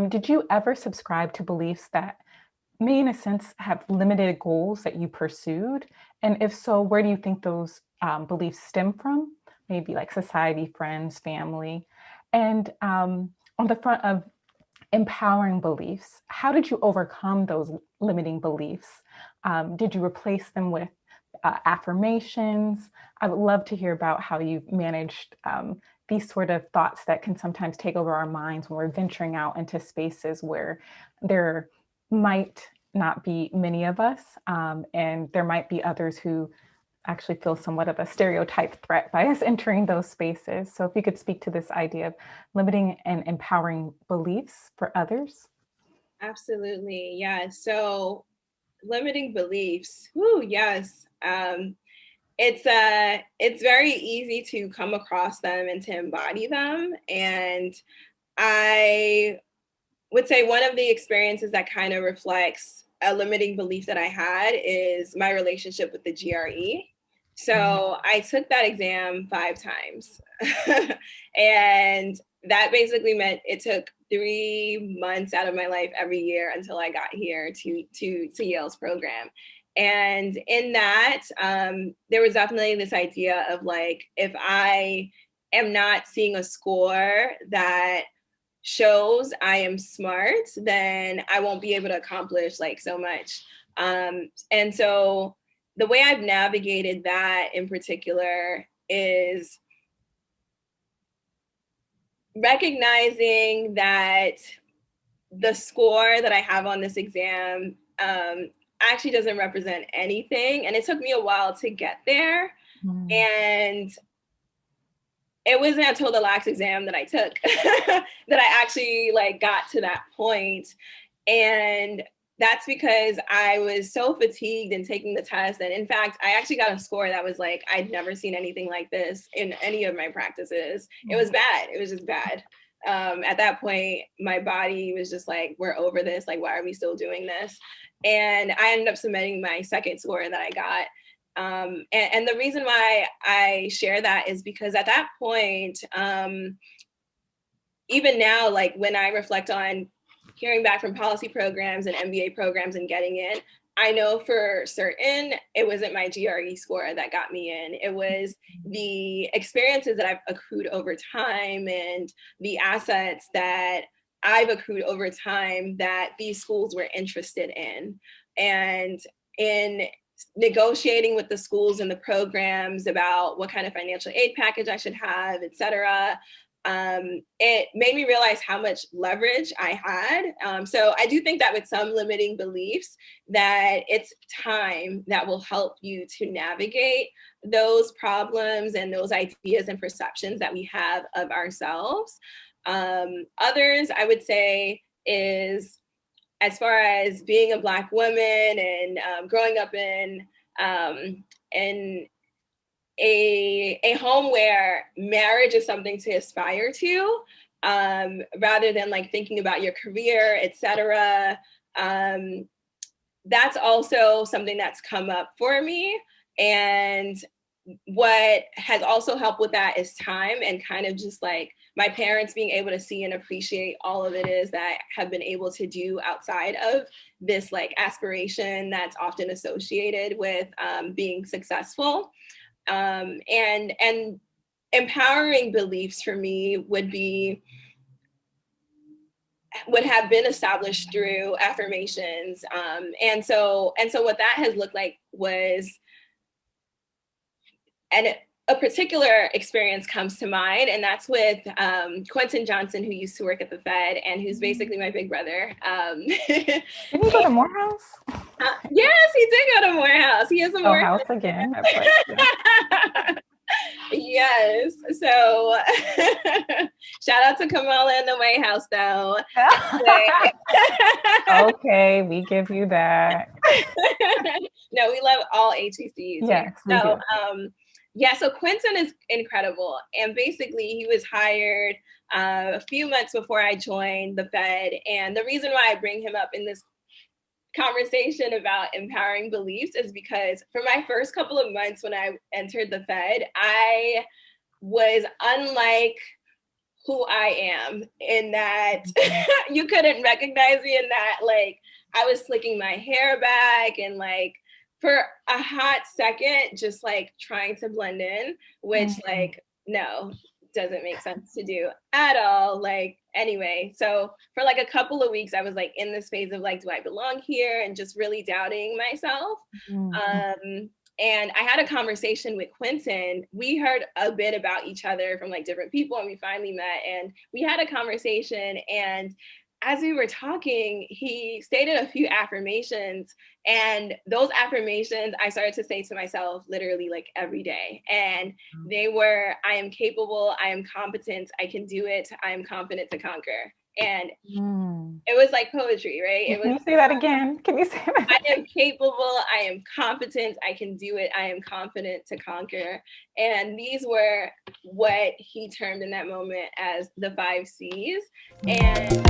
Did you ever subscribe to beliefs that may, in a sense, have limited goals that you pursued? And if so, where do you think those beliefs stem from? Maybe like society, friends, family. And on the front of empowering beliefs, how did you overcome those limiting beliefs? Did you replace them with affirmations? I would love to hear about how you've managed these sort of thoughts that can sometimes take over our minds when we're venturing out into spaces where there might not be many of us, and there might be others who actually feel somewhat of a stereotype threat by us entering those spaces. So if you could speak to this idea of limiting and empowering beliefs for others. Absolutely. Yeah. So limiting beliefs. Whoo, yes. It's very easy to come across them and to embody them. And I would say one of the experiences that kind of reflects a limiting belief that I had is my relationship with the GRE. So I took that exam 5 times. And that basically meant it took 3 months out of my life every year until I got here to Yale's program. And in that, there was definitely this idea of like, if I am not seeing a score that shows I am smart, then I won't be able to accomplish like so much. And so the way I've navigated that in particular is recognizing that the score that I have on this exam actually doesn't represent anything. And it took me a while to get there. Mm. And it wasn't until the last exam that I took that I actually like got to that point. And that's because I was so fatigued in taking the test. And in fact, I actually got a score that was like, I'd never seen anything like this in any of my practices. It was bad. It was just bad. At that point, my body was just like, we're over this. Like, why are we still doing this? And I ended up submitting my second score that I got. And the reason why I share that is because at that point, even now, like when I reflect on hearing back from policy programs and MBA programs and getting in, I know for certain it wasn't my GRE score that got me in. It was the experiences that I've accrued over time and the assets that I've accrued over time that these schools were interested in. And in negotiating with the schools and the programs about what kind of financial aid package I should have, et cetera, it made me realize how much leverage I had. So I do think that with some limiting beliefs, that it's time that will help you to navigate those problems and those ideas and perceptions that we have of ourselves. Others, I would say, is as far as being a Black woman and growing up in a home where marriage is something to aspire to, rather than like thinking about your career, et cetera. That's also something that's come up for me. And what has also helped with that is time and kind of just like my parents being able to see and appreciate all of it is that I have been able to do outside of this like aspiration that's often associated with being successful. And empowering beliefs for me would have been established through affirmations. And so what that has looked like was, and a particular experience comes to mind, and that's with Quentin Johnson, who used to work at the Fed and who's basically my big brother. Didn't you go to Morehouse? Yes, he did go to Morehouse. He is a Oh, Morehouse. house again. Of course. Yeah. Yes. So shout out to Kamala in the White House, though. Okay, we give you that. No, we love all HBCUs here. Yes, we So, do. yeah, so Quentin is incredible. And basically, he was hired a few months before I joined the Fed. And the reason why I bring him up in this conversation about empowering beliefs is because for my first couple of months when I entered the Fed, I was unlike who I am, in that you couldn't recognize me, in that like I was slicking my hair back and like for a hot second just like trying to blend in, which like no, doesn't make sense to do at all. Like anyway, so for like a couple of weeks I was like in this phase of like, do I belong here, and just really doubting myself. And I had a conversation with Quentin. We heard a bit about each other from like different people, and we finally met and we had a conversation. And as we were talking, he stated a few affirmations, and those affirmations I started to say to myself literally like every day. And they were, I am capable, I am competent, I can do it, I am confident to conquer. And it was like poetry, right? It was, can you say that again? Can you say that I again? am capable, I am competent, I can do it, I am confident to conquer. And these were what he termed in that moment as the 5 C's. And